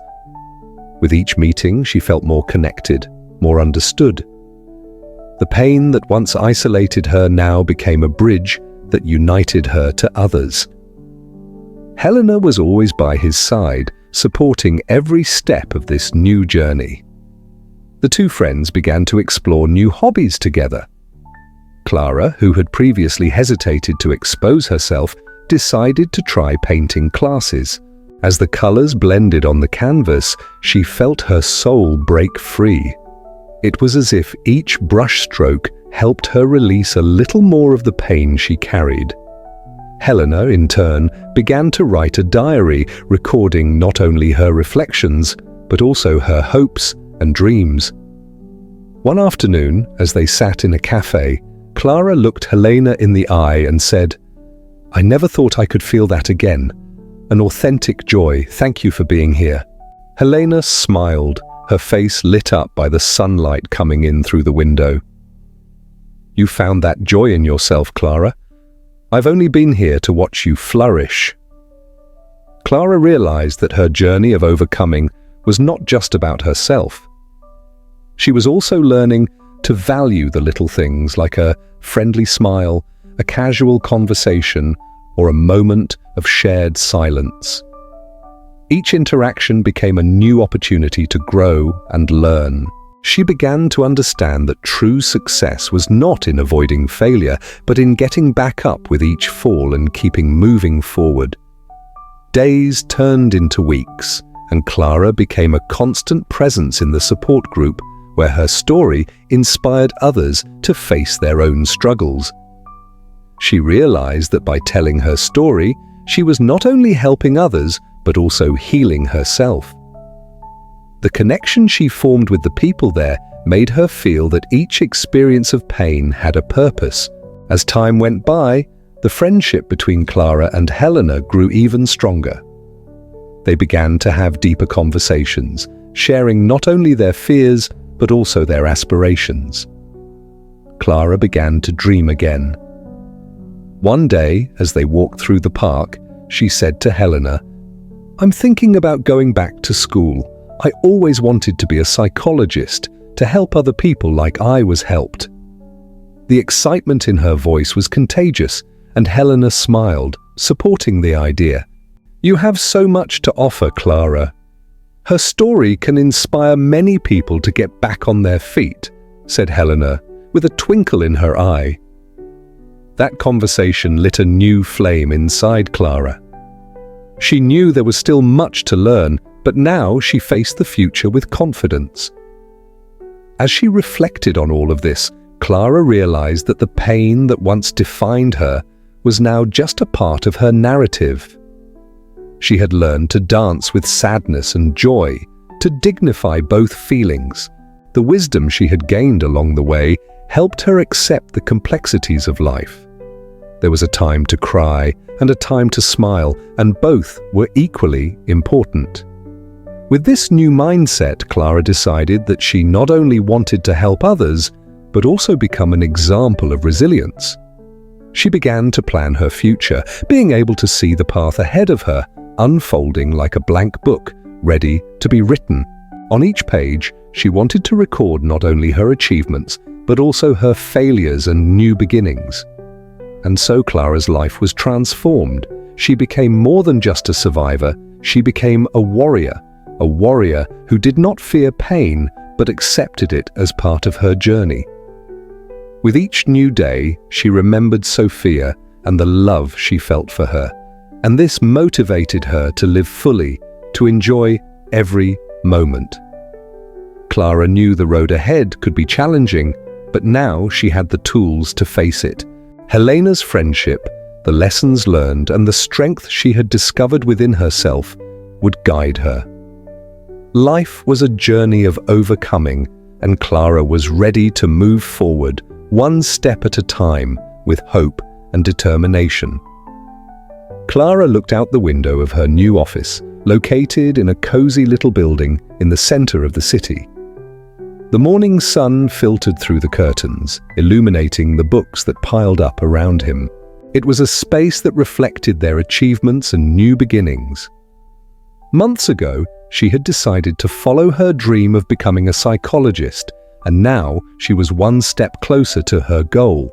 With each meeting, she felt more connected, more understood. The pain that once isolated her now became a bridge that united her to others. Helena was always by his side, supporting every step of this new journey. The two friends began to explore new hobbies together. Clara, who had previously hesitated to expose herself, decided to try painting classes. As the colors blended on the canvas, she felt her soul break free. It was as if each brushstroke helped her release a little more of the pain she carried. Helena, in turn, began to write a diary, recording not only her reflections, but also her hopes and dreams. One afternoon, as they sat in a cafe, Clara looked Helena in the eye and said, "I never thought I could feel that again. An authentic joy. Thank you for being here." Helena smiled, her face lit up by the sunlight coming in through the window. "You found that joy in yourself, Clara. I've only been here to watch you flourish." Clara realized that her journey of overcoming was not just about herself. She was also learning to value the little things like a friendly smile, a casual conversation, or a moment of shared silence. Each interaction became a new opportunity to grow and learn. She began to understand that true success was not in avoiding failure, but in getting back up with each fall and keeping moving forward. Days turned into weeks, and Clara became a constant presence in the support group, where her story inspired others to face their own struggles. She realized that by telling her story, she was not only helping others, but also healing herself. The connection she formed with the people there made her feel that each experience of pain had a purpose. As time went by, the friendship between Clara and Helena grew even stronger. They began to have deeper conversations, sharing not only their fears, but also their aspirations. Clara began to dream again. One day, as they walked through the park, she said to Helena, "I'm thinking about going back to school. I always wanted to be a psychologist, to help other people like I was helped." The excitement in her voice was contagious, and Helena smiled, supporting the idea. "You have so much to offer, Clara. Her story can inspire many people to get back on their feet," said Helena, with a twinkle in her eye. That conversation lit a new flame inside Clara. She knew there was still much to learn, but now she faced the future with confidence. As she reflected on all of this, Clara realized that the pain that once defined her was now just a part of her narrative. She had learned to dance with sadness and joy, to dignify both feelings. The wisdom she had gained along the way helped her accept the complexities of life. There was a time to cry and a time to smile, and both were equally important. With this new mindset, Clara decided that she not only wanted to help others, but also become an example of resilience. She began to plan her future, being able to see the path ahead of her, unfolding like a blank book, ready to be written. On each page, she wanted to record not only her achievements, but also her failures and new beginnings. And so Clara's life was transformed. She became more than just a survivor. She became a warrior who did not fear pain, but accepted it as part of her journey. With each new day, she remembered Sophia and the love she felt for her, and this motivated her to live fully, to enjoy every moment. Clara knew the road ahead could be challenging, but now she had the tools to face it. Helena's friendship, the lessons learned, and the strength she had discovered within herself would guide her. Life was a journey of overcoming, and Clara was ready to move forward, one step at a time, with hope and determination. Clara looked out the window of her new office, located in a cozy little building in the center of the city. The morning sun filtered through the curtains, illuminating the books that piled up around him. It was a space that reflected their achievements and new beginnings. Months ago, she had decided to follow her dream of becoming a psychologist, and now she was one step closer to her goal.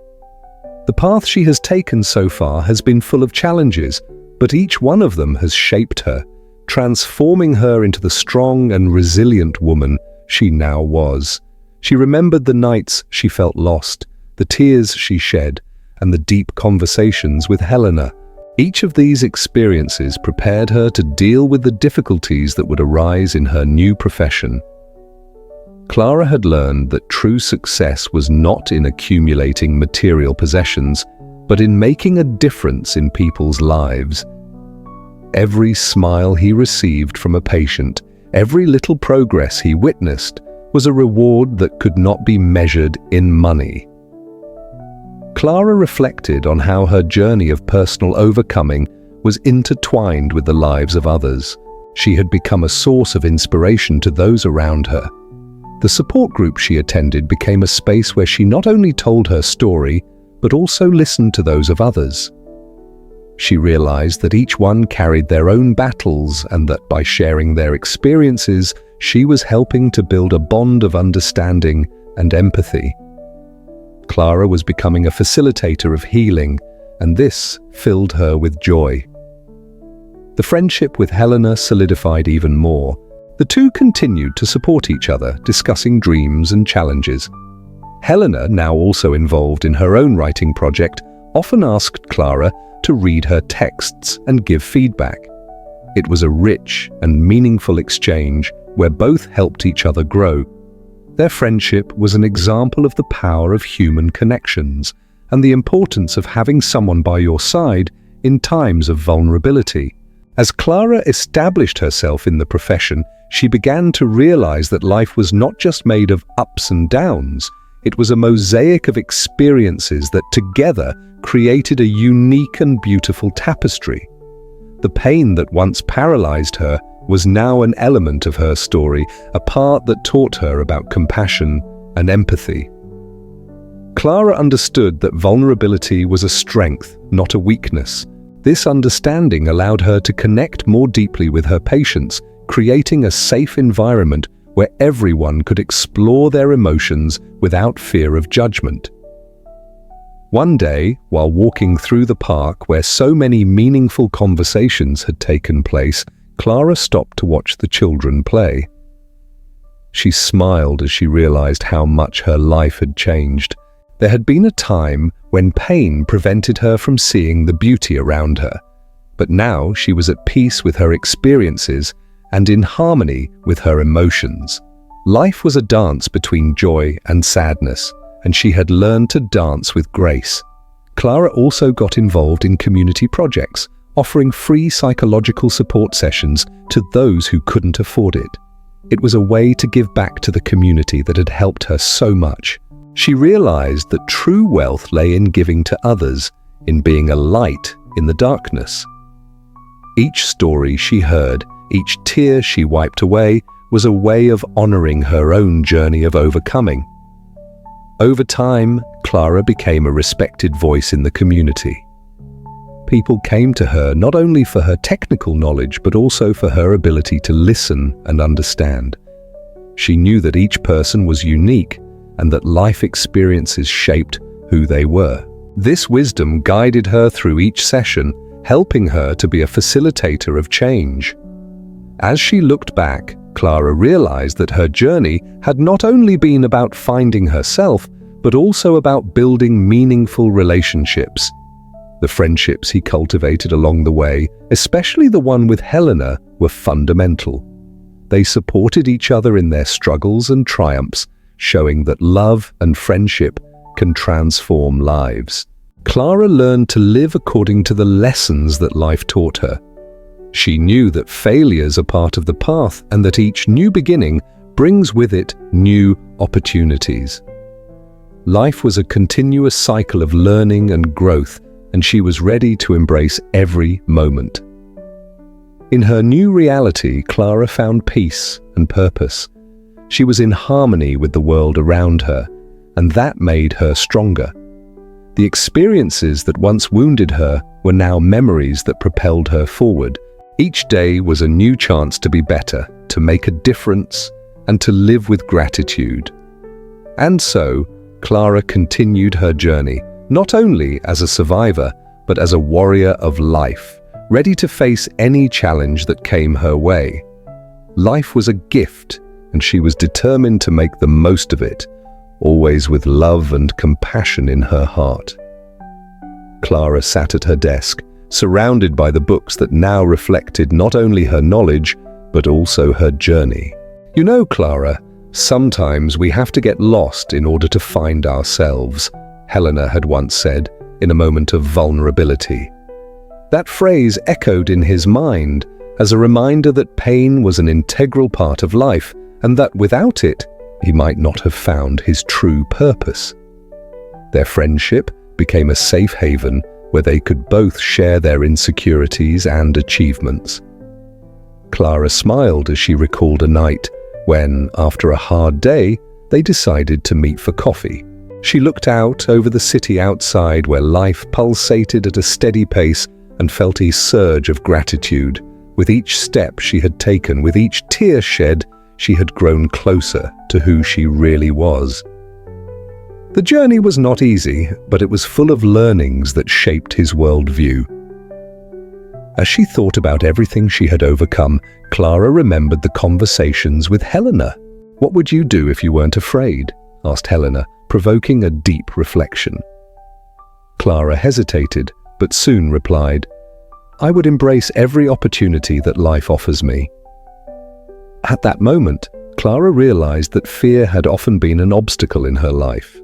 The path she has taken so far has been full of challenges, but each one of them has shaped her, transforming her into the strong and resilient woman she now was. She remembered the nights she felt lost, the tears she shed, and the deep conversations with Helena. Each of these experiences prepared her to deal with the difficulties that would arise in her new profession. Clara had learned that true success was not in accumulating material possessions, but in making a difference in people's lives. Every smile he received from a patient, every little progress he witnessed, was a reward that could not be measured in money. Clara reflected on how her journey of personal overcoming was intertwined with the lives of others. She had become a source of inspiration to those around her. The support group she attended became a space where she not only told her story, but also listened to those of others. She realized that each one carried their own battles, and that by sharing their experiences, she was helping to build a bond of understanding and empathy. Clara was becoming a facilitator of healing, and this filled her with joy. The friendship with Helena solidified even more. The two continued to support each other, discussing dreams and challenges. Helena, now also involved in her own writing project, often asked Clara to read her texts and give feedback. It was a rich and meaningful exchange where both helped each other grow. Their friendship was an example of the power of human connections and the importance of having someone by your side in times of vulnerability. As Clara established herself in the profession, she began to realize that life was not just made of ups and downs. It was a mosaic of experiences that together created a unique and beautiful tapestry. The pain that once paralyzed her was now an element of her story, a part that taught her about compassion and empathy. Clara understood that vulnerability was a strength, not a weakness. This understanding allowed her to connect more deeply with her patients, creating a safe environment where everyone could explore their emotions without fear of judgment. One day, while walking through the park where so many meaningful conversations had taken place, Clara stopped to watch the children play. She smiled as she realized how much her life had changed. There had been a time when pain prevented her from seeing the beauty around her, but now she was at peace with her experiences and in harmony with her emotions. Life was a dance between joy and sadness, and she had learned to dance with grace. Clara also got involved in community projects, offering free psychological support sessions to those who couldn't afford it. It was a way to give back to the community that had helped her so much. She realized that true wealth lay in giving to others, in being a light in the darkness. Each story she heard, each tear she wiped away, was a way of honoring her own journey of overcoming. Over time, Clara became a respected voice in the community. People came to her not only for her technical knowledge, but also for her ability to listen and understand. She knew that each person was unique and that life experiences shaped who they were. This wisdom guided her through each session, helping her to be a facilitator of change. As she looked back, Clara realized that her journey had not only been about finding herself, but also about building meaningful relationships. The friendships he cultivated along the way, especially the one with Helena, were fundamental. They supported each other in their struggles and triumphs, showing that love and friendship can transform lives. Clara learned to live according to the lessons that life taught her. She knew that failures are part of the path and that each new beginning brings with it new opportunities. Life was a continuous cycle of learning and growth, and she was ready to embrace every moment. In her new reality, Clara found peace and purpose. She was in harmony with the world around her, and that made her stronger. The experiences that once wounded her were now memories that propelled her forward. Each day was a new chance to be better, to make a difference, and to live with gratitude. And so, Clara continued her journey, not only as a survivor, but as a warrior of life, ready to face any challenge that came her way. Life was a gift, and she was determined to make the most of it, always with love and compassion in her heart. Clara sat at her desk, surrounded by the books that now reflected not only her knowledge, but also her journey. You know, Clara, sometimes we have to get lost in order to find ourselves, Helena had once said, in a moment of vulnerability. That phrase echoed in his mind as a reminder that pain was an integral part of life, and that without it, he might not have found his true purpose. Their friendship became a safe haven where they could both share their insecurities and achievements. Clara smiled as she recalled a night when, after a hard day, they decided to meet for coffee. She looked out over the city outside where life pulsated at a steady pace and felt a surge of gratitude. With each step she had taken, with each tear shed, she had grown closer to who she really was. The journey was not easy, but it was full of learnings that shaped his worldview. As she thought about everything she had overcome, Clara remembered the conversations with Helena. "What would you do if you weren't afraid?" asked Helena, provoking a deep reflection. Clara hesitated, but soon replied, "I would embrace every opportunity that life offers me." At that moment, Clara realized that fear had often been an obstacle in her life.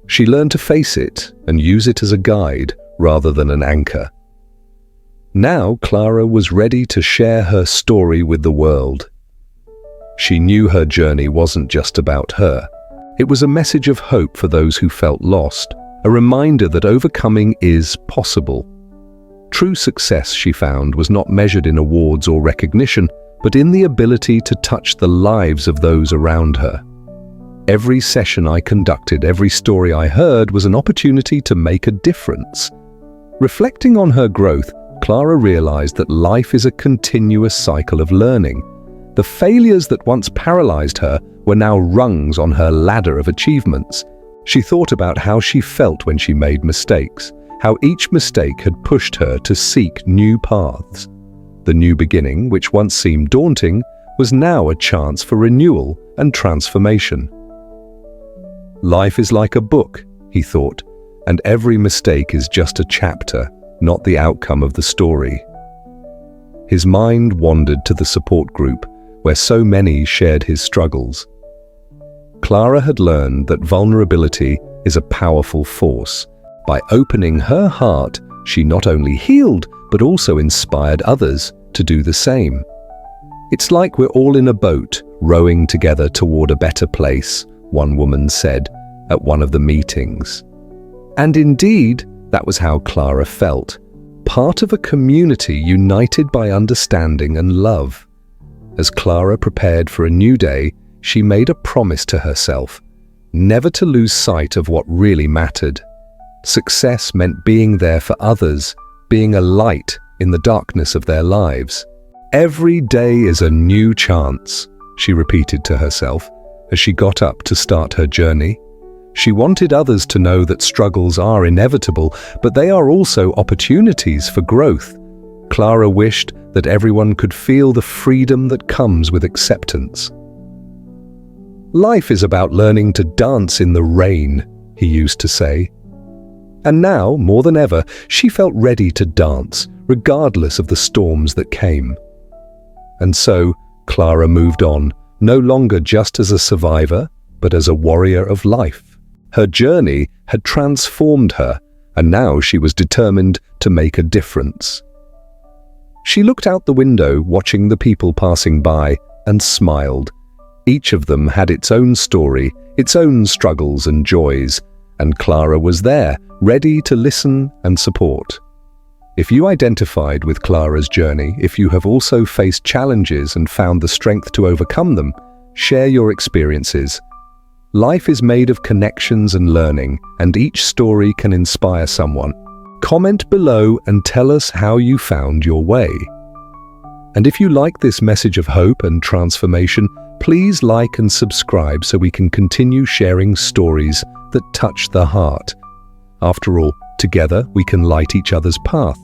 She learned to face it and use it as a guide rather than an anchor. Now Clara was ready to share her story with the world. She knew her journey wasn't just about her. It was a message of hope for those who felt lost, a reminder that overcoming is possible. True success, she found, was not measured in awards or recognition, but in the ability to touch the lives of those around her. Every session I conducted, every story I heard was an opportunity to make a difference. Reflecting on her growth, Clara realized that life is a continuous cycle of learning. The failures that once paralyzed her were now rungs on her ladder of achievements. She thought about how she felt when she made mistakes, how each mistake had pushed her to seek new paths. The new beginning, which once seemed daunting, was now a chance for renewal and transformation. Life is like a book, he thought, and every mistake is just a chapter, not the outcome of the story. His mind wandered to the support group, where so many shared his struggles. Clara had learned that vulnerability is a powerful force. By opening her heart, she not only healed, but also inspired others to do the same. It's like we're all in a boat, rowing together toward a better place, one woman said at one of the meetings. And indeed, that was how Clara felt, part of a community united by understanding and love. As Clara prepared for a new day, she made a promise to herself, never to lose sight of what really mattered. Success meant being there for others, being a light in the darkness of their lives. Every day is a new chance, she repeated to herself as she got up to start her journey. She wanted others to know that struggles are inevitable, but they are also opportunities for growth. Clara wished that everyone could feel the freedom that comes with acceptance. Life is about learning to dance in the rain, he used to say. And now, more than ever, she felt ready to dance, regardless of the storms that came. And so, Clara moved on, no longer just as a survivor, but as a warrior of life. Her journey had transformed her, and now she was determined to make a difference. She looked out the window, watching the people passing by, and smiled. Each of them had its own story, its own struggles and joys, and Clara was there, ready to listen and support. If you identified with Clara's journey, if you have also faced challenges and found the strength to overcome them, share your experiences. Life is made of connections and learning, and each story can inspire someone. Comment below and tell us how you found your way. And if you like this message of hope and transformation, please like and subscribe so we can continue sharing stories that touch the heart. After all, together we can light each other's path.